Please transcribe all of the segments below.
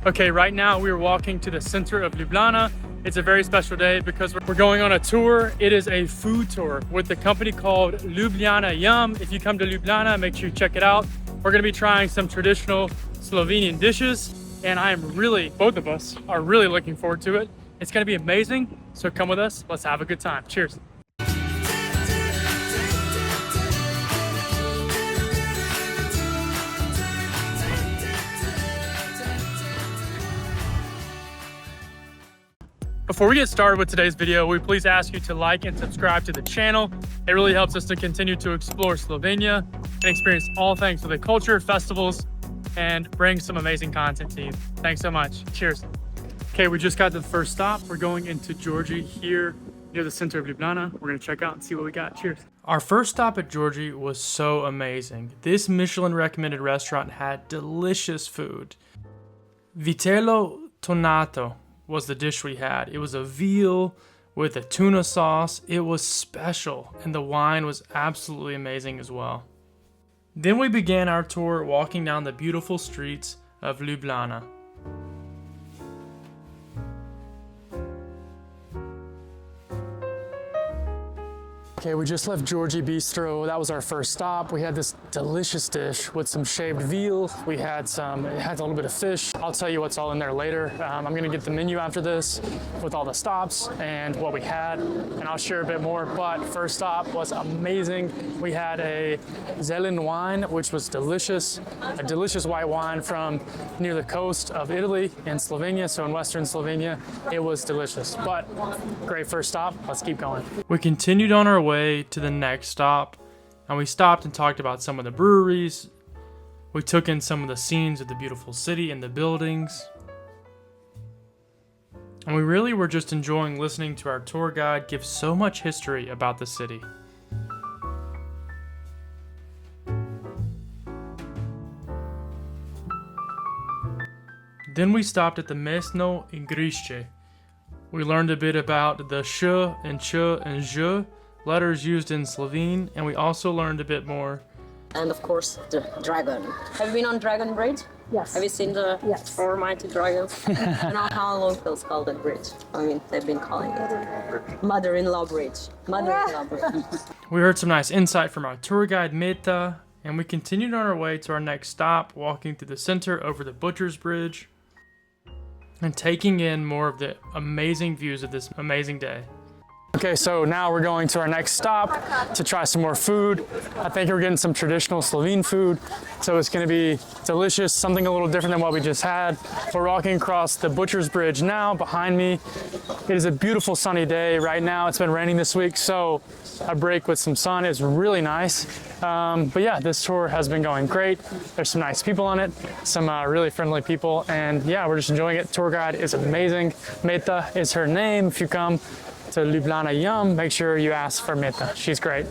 Okay, right now we're walking to the center of Ljubljana. It's a very special day because we're going on a tour. It is a food tour with a company called LjubljanaYum. If you come to Ljubljana, make sure you check it out. We're gonna be trying some traditional Slovenian dishes, and I am really, both of us are really looking forward to it. It's gonna be amazing, so come with us, let's have a good time. Cheers. Before we get started with today's video, we please ask you to like and subscribe to the channel. It really helps us to continue to explore Slovenia and experience all things with the culture, festivals, and bring some amazing content to you. Thanks so much. Cheers. Okay, we just got to the first stop. We're going into Georgie here near the center of Ljubljana. We're gonna check out and see what we got. Cheers. Our first stop at Georgie was so amazing. This Michelin recommended restaurant had delicious food. Vitello tonato was the dish we had. It was a veal with a tuna sauce. It was special, and the wine was absolutely amazing as well. Then we began our tour walking down the beautiful streets of Ljubljana. Okay, we just left Georgie Bistro. That was our first stop. We had this delicious dish with some shaved veal. It had a little bit of fish. I'll tell you what's all in there later. I'm gonna get the menu after this with all the stops and what we had, and I'll share a bit more. But first stop was amazing. We had a Zelin Wine, which was delicious. A delicious white wine from near the coast of Italy in Slovenia, so in Western Slovenia. It was delicious, but great first stop. Let's keep going. We continued on our way to the next stop, and we stopped and talked about some of the breweries. We took in some of the scenes of the beautiful city and the buildings, and we really were just enjoying listening to our tour guide give so much history about the city. Then we stopped at the Mestno Igrišče. We learned a bit about the sh and ch and ž letters used in Slovene, and we also learned a bit more. And of course, the dragon. Have you been on Dragon Bridge? Yes. Have you seen the four mighty dragons? You know how locals call that bridge? I mean, they've been calling it MotherinLaw Bridge. MotherinLaw Bridge. We heard some nice insight from our tour guide, Meta, and we continued on our way to our next stop, walking through the center over the Butcher's Bridge and taking in more of the amazing views of this amazing day. Okay, so now we're going to our next stop to try some more food. I think we're getting some traditional Slovene food, so it's gonna be delicious, something a little different than what we just had. We're walking across the Butcher's Bridge now. Behind me, it is a beautiful sunny day right now. It's been raining this week, so a break with some sun is really nice. But yeah, this tour has been going great. There's some nice people on it, some really friendly people, and yeah, we're just enjoying it. Tour guide is amazing. Meta is her name. If you come to LjubljanaYum, make sure you ask for Meta. She's great.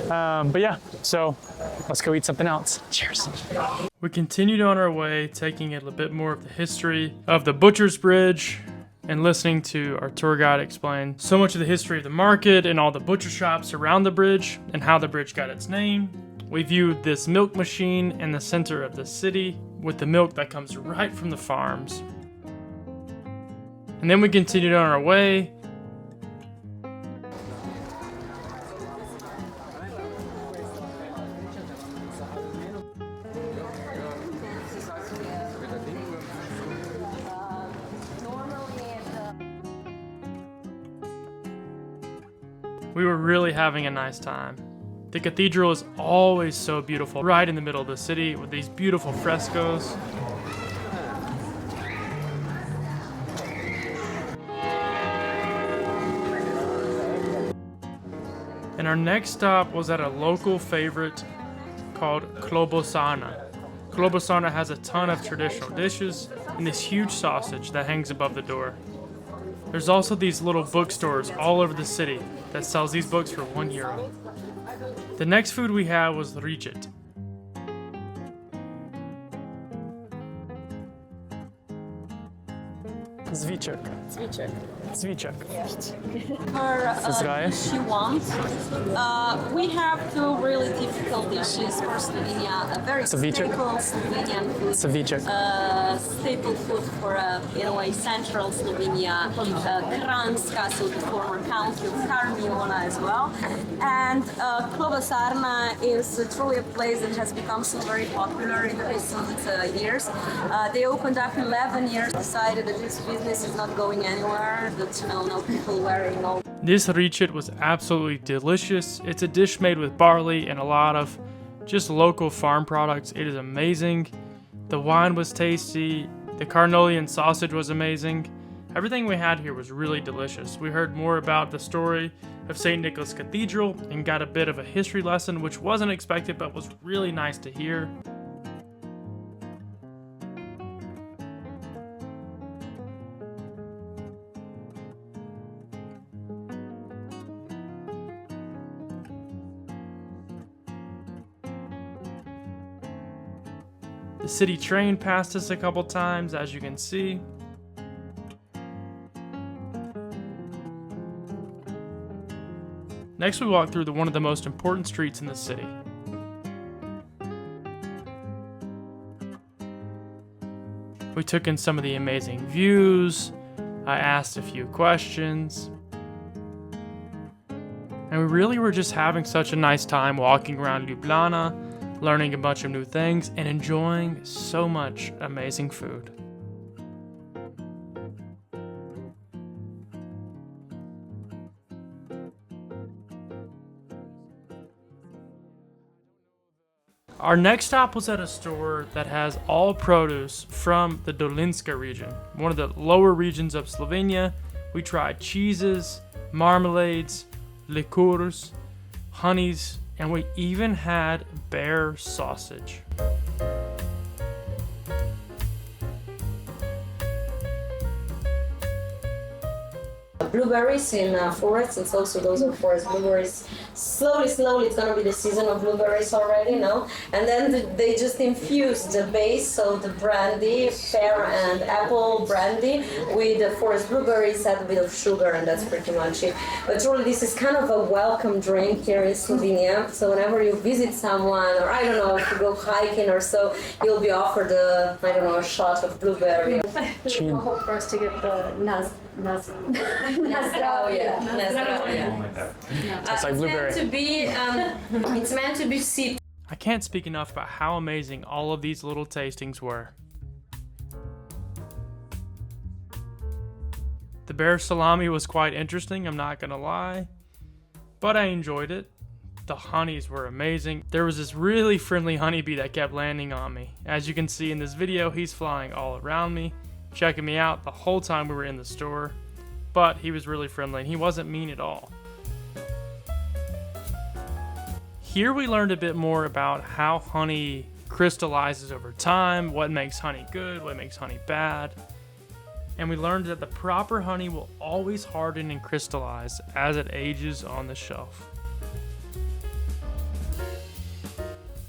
But yeah, so let's go eat something else. Cheers. We continued on our way, taking a little bit more of the history of the Butcher's Bridge and listening to our tour guide explain so much of the history of the market and all the butcher shops around the bridge and how the bridge got its name. We viewed this milk machine in the center of the city with the milk that comes right from the farms. And then we continued on our way. We were really having a nice time. The cathedral is always so beautiful, right in the middle of the city with these beautiful frescoes. And our next stop was at a local favorite called Clobosana. Clobosana has a ton of traditional dishes and this huge sausage that hangs above the door. There's also these little bookstores all over the city that sells these books for €1. The next food we had was ricet. Zviček. Zviček. Zviček. Her she wants. We have two really typical dishes for Slovenia. A very Ceviche. typical Slovenian food. Ceviche. staple food for, in a way, central Slovenia, Kranjska, so the former county of Carmiola as well. And Clobosana is truly a place that has become so very popular in the recent years. They opened up 11 years, decided that this business is not going anywhere, that no people wearing all. This ricet was absolutely delicious. It's a dish made with barley and a lot of just local farm products. It is amazing. The wine was tasty. The carnolian sausage was amazing. Everything we had here was really delicious. We heard more about the story of St. Nicholas Cathedral and got a bit of a history lesson, which wasn't expected but was really nice to hear. The city train passed us a couple times, as you can see. Next, we walked through one of the most important streets in the city. We took in some of the amazing views. I asked a few questions. And we really were just having such a nice time walking around Ljubljana, learning a bunch of new things, and enjoying so much amazing food. Our next stop was at a store that has all produce from the Dolinska region, one of the lower regions of Slovenia. We tried cheeses, marmalades, liqueurs, honeys, and we even had bear sausage. Blueberries in forests, it's also those are forest blueberries. Slowly, it's gonna be the season of blueberries already, no? And then they just infuse the base, so the brandy, pear and apple brandy, with the forest blueberries, add a bit of sugar, and that's pretty much it. But truly, this is kind of a welcome drink here in Slovenia. So whenever you visit someone, or I don't know, if you go hiking or so, you'll be offered a shot of blueberry. Hope for us to get the It's like blueberry. It's meant to be sweet. I can't speak enough about how amazing all of these little tastings were. The bear salami was quite interesting, I'm not gonna lie, but I enjoyed it. The honeys were amazing. There was this really friendly honeybee that kept landing on me. As you can see in this video, he's flying all around me, checking me out the whole time we were in the store, but he was really friendly and he wasn't mean at all. Here we learned a bit more about how honey crystallizes over time, what makes honey good, what makes honey bad, and we learned that the proper honey will always harden and crystallize as it ages on the shelf.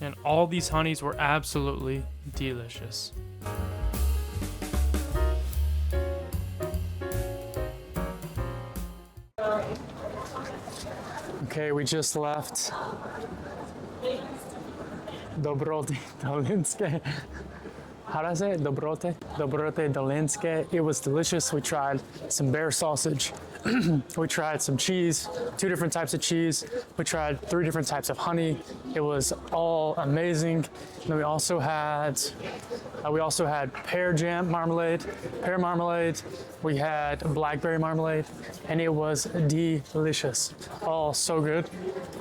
And all these honeys were absolutely delicious. Okay, we just left Dobrote Dolinske. How do I say it? Dobrote Dolinske. It was delicious. We tried some bear sausage. We tried some cheese, 2 different types of cheese. We tried 3 different types of honey. It was all amazing. And then we also had pear marmalade. We had blackberry marmalade, and it was delicious. All so good.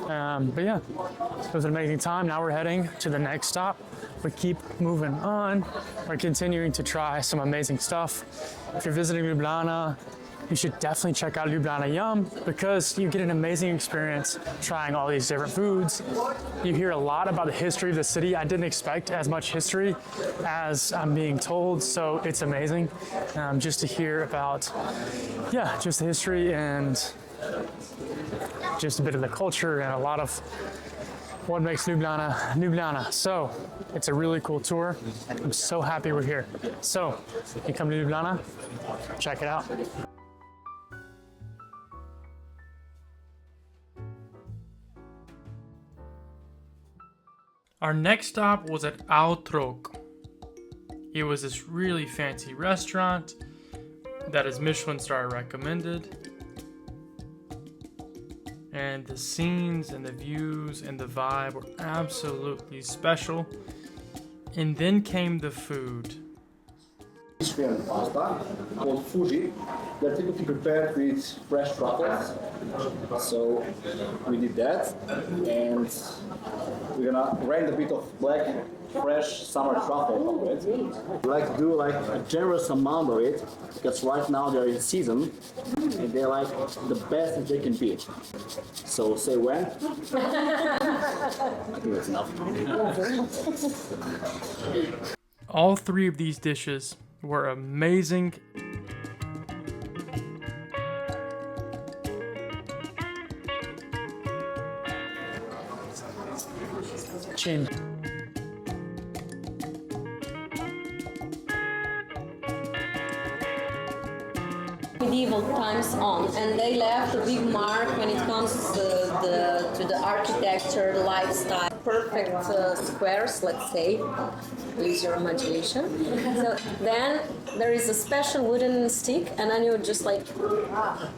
But yeah, it was an amazing time. Now we're heading to the next stop. We keep moving on. We're continuing to try some amazing stuff. If you're visiting Ljubljana, you should definitely check out LjubljanaYum because you get an amazing experience trying all these different foods. You hear a lot about the history of the city. I didn't expect as much history as I'm being told, so it's amazing just to hear about, just the history and just a bit of the culture and a lot of what makes Ljubljana. So it's a really cool tour. I'm so happy we're here. So you come to Ljubljana, check it out. Our next stop was at Alro. It was this really fancy restaurant that is Michelin star recommended. And the scenes and the views and the vibe were absolutely special. And then came the food. Austrian pasta called Fuji. They're typically prepared with fresh truffles. So we did that, and we're gonna grind a bit of black, fresh summer truffle over it. We like to do like a generous amount of it because right now they're in season and they're like the best that they can be. So say when? I think that's enough. All three of these dishes were amazing. Chin. Medieval times on, and they left a big mark when it comes to the architecture, the lifestyle. Perfect squares, let's say. Use your imagination. So then there is a special wooden stick, and then you just like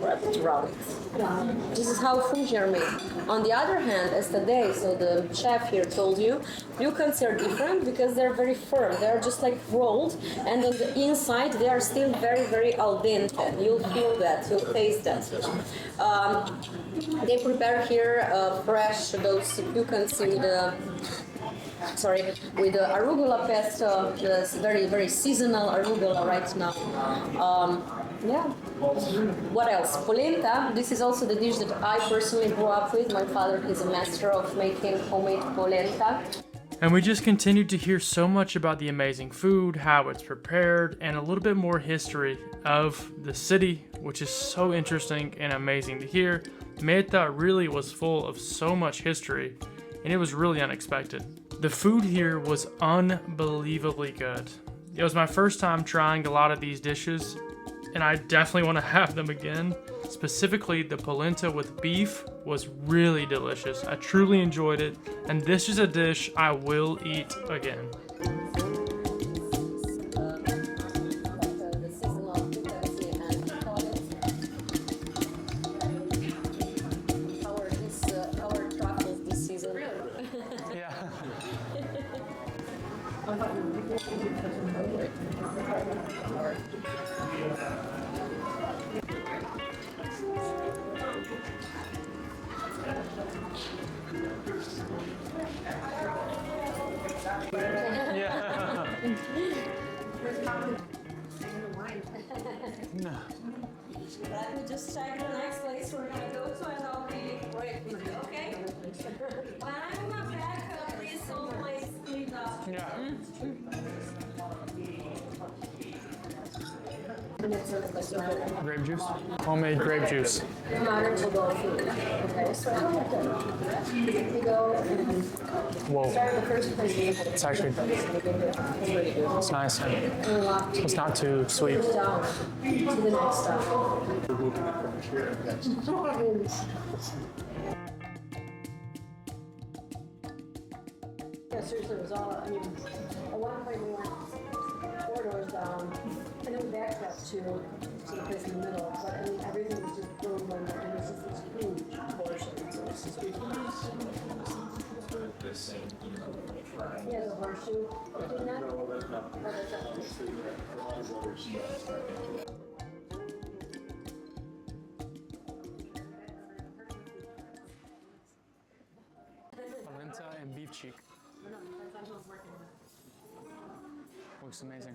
wrap it around it. This is how Fuji are made. On the other hand, as today, so the chef here told you, you can see are different because they're very firm. They're just like rolled, and on the inside they are still very, very al dente. You'll feel that, you'll taste that. They prepare here fresh, those you can see with the arugula pesto, this very, very seasonal arugula right now. Yeah. What else? Polenta. This is also the dish that I personally grew up with. My father is a master of making homemade polenta. And we just continued to hear so much about the amazing food, how it's prepared, and a little bit more history of the city, which is so interesting and amazing to hear. Meta really was full of so much history, and it was really unexpected. The food here was unbelievably good. It was my first time trying a lot of these dishes, and I definitely want to have them again. Specifically, the polenta with beef was really delicious. I truly enjoyed it, and this is a dish I will eat again. Let me just check the next place we're gonna go to, and I'll be right with you, okay? When I'm back, please always clean up. Grape juice? Homemade grape juice. Modern to go food. Okay, so we go Whoa. start the first place. It's actually, it's nice. It's not too sweet. Down to the next stop. Yeah, seriously, it was all, I mean, at one point we went 4 doors down, and then we backed up to the place in the middle, but I mean, everything was just boom, and it was just this huge portion, so it's just yeah, the horseshoe. Didn't that? Oh, that's not. Polenta and beef cheek. Looks amazing.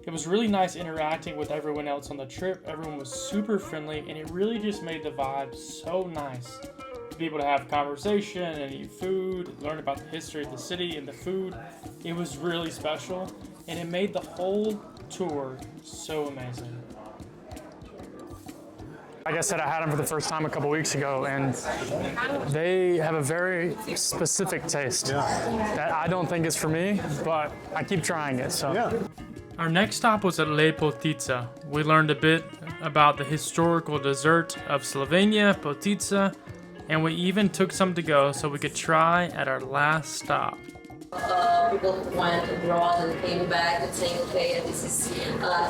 It was really nice interacting with everyone else on the trip. Everyone was super friendly, and it really just made the vibe so nice. To be able to have conversation and eat food, learn about the history of the city and the food. It was really special, and it made the whole tour so amazing. Like I said, I had them for the first time a couple weeks ago, and they have a very specific taste that I don't think is for me, but I keep trying it. So. Yeah. Our next stop was at Potita. We learned a bit about the historical dessert of Slovenia, Potita, and we even took some to go so we could try at our last stop. before, people who went abroad and came back and saying, okay, this is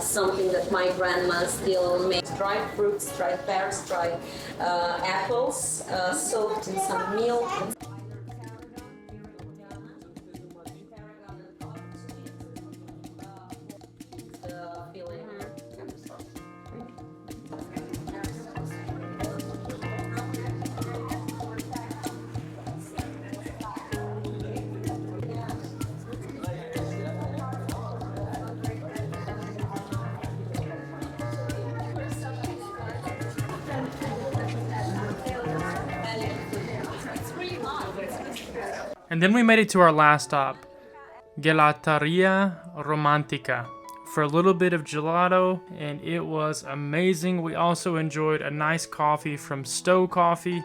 something that my grandma still makes. Dried fruits, dried pears, dried apples, soaked in some milk. And then we made it to our last stop, Gelateria Romantica, for a little bit of gelato, and it was amazing. We also enjoyed a nice coffee from Stowe Coffee,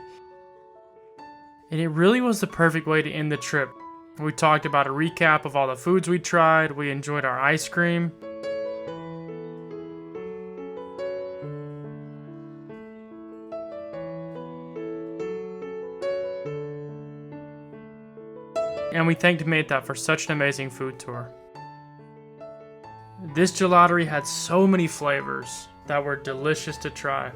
and it really was the perfect way to end the trip. We talked about a recap of all the foods we tried, we enjoyed our ice cream. And we thanked Meta for such an amazing food tour. This gelatery had so many flavors that were delicious to try.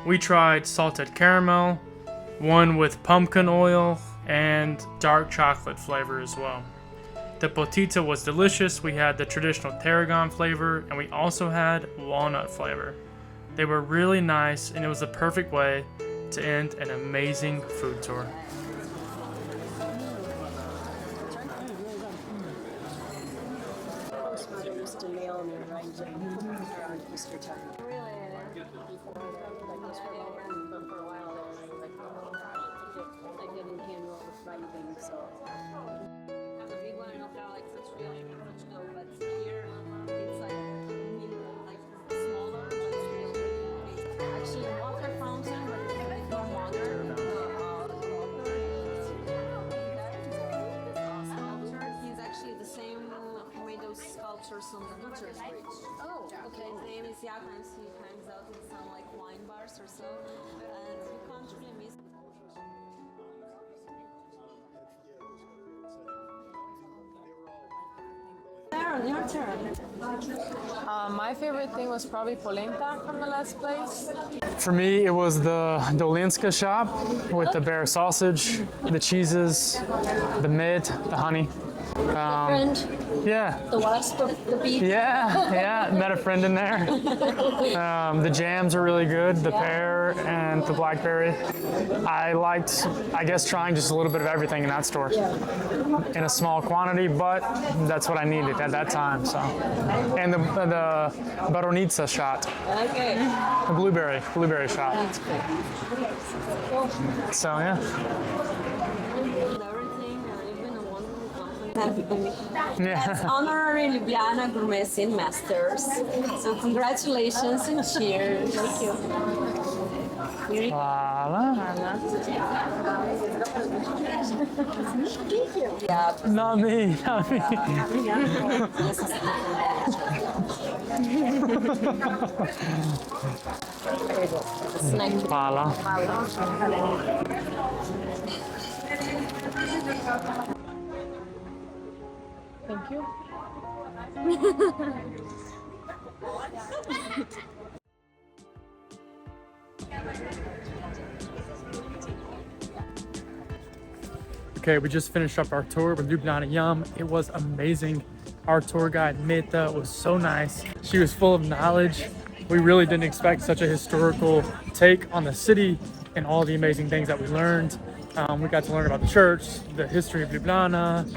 We tried salted caramel, one with pumpkin oil, and dark chocolate flavor as well. The Potita was delicious. We had the traditional tarragon flavor, and we also had walnut flavor. They were really nice, and it was the perfect way to end an amazing food tour. To mail me right around Easter time. Really? Before like this for a while there, like getting handle with fried things. So. Have a big one and not like such dough, but here it's like smaller, but still really big. Actually, water fountain, but it's a bit more modern. He's actually the same who made those sculptures on the Butcher's Bridge. Oh, okay. His name is Jakons. He hangs out in some like wine bars or so, and you can't really miss. Aaron, your turn. My favorite thing was probably polenta from the last place. For me, it was the Dolinska shop with the bear sausage, the cheeses, the meat, the honey. Friend, Yeah, the wasp of the bee. yeah, met a friend in there. The jams are really good, the pear and the blackberry. I liked, I guess, trying just a little bit of everything in that store. In a small quantity, but that's what I needed at that time, so. And the Baronica shot, Okay. the blueberry shot. That's great. So, yeah. Everything, you've been a wonderful company. Yeah. That's honorary Ljubljana Gourmet Scene Masters. So congratulations and cheers. Thank you. Voila. Yeah. Not me. Snack. Voila. Thank you. Okay, we just finished up our tour with LjubljanaYum. It was amazing. Our tour guide, Meta, was so nice. She was full of knowledge. We really didn't expect such a historical take on the city and all the amazing things that we learned. We got to learn about the church, the history of Ljubljana,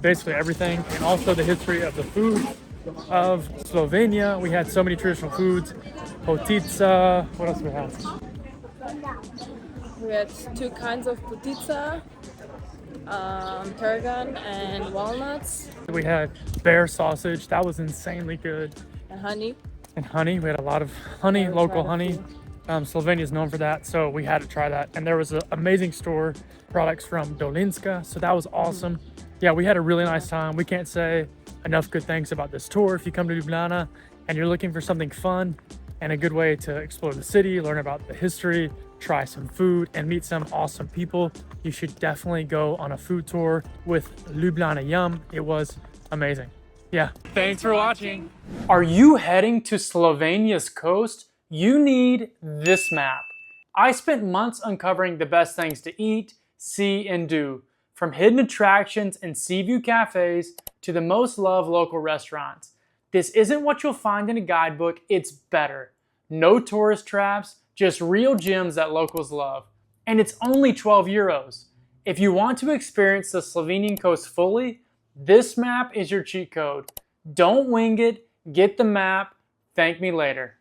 basically everything, and also the history of the food of Slovenia. We had so many traditional foods. Potita, what else do we have? We had two kinds of potita, tarragon and walnuts, We had bear sausage, that was insanely good. and honey. And honey, we had a lot of honey, Yeah, we local tried a honey. Slovenia is known for that, so we had to try that. And there was an amazing store, products from Dolinska, so that was awesome. Yeah, we had a really nice time. We can't say enough good things about this tour. If you come to Ljubljana and you're looking for something fun and a good way to explore the city, learn about the history, try some food, and meet some awesome people, you should definitely go on a food tour with LjubljanaYum. It was amazing. Yeah. Thanks for watching. Are you heading to Slovenia's coast? You need this map. I spent months uncovering the best things to eat, see, and do, from hidden attractions and sea view cafes to the most loved local restaurants. This isn't what you'll find in a guidebook, it's better. No tourist traps, just real gems that locals love. And it's only 12 euros. If you want to experience the Slovenian coast fully, this map is your cheat code. Don't wing it, get the map, thank me later.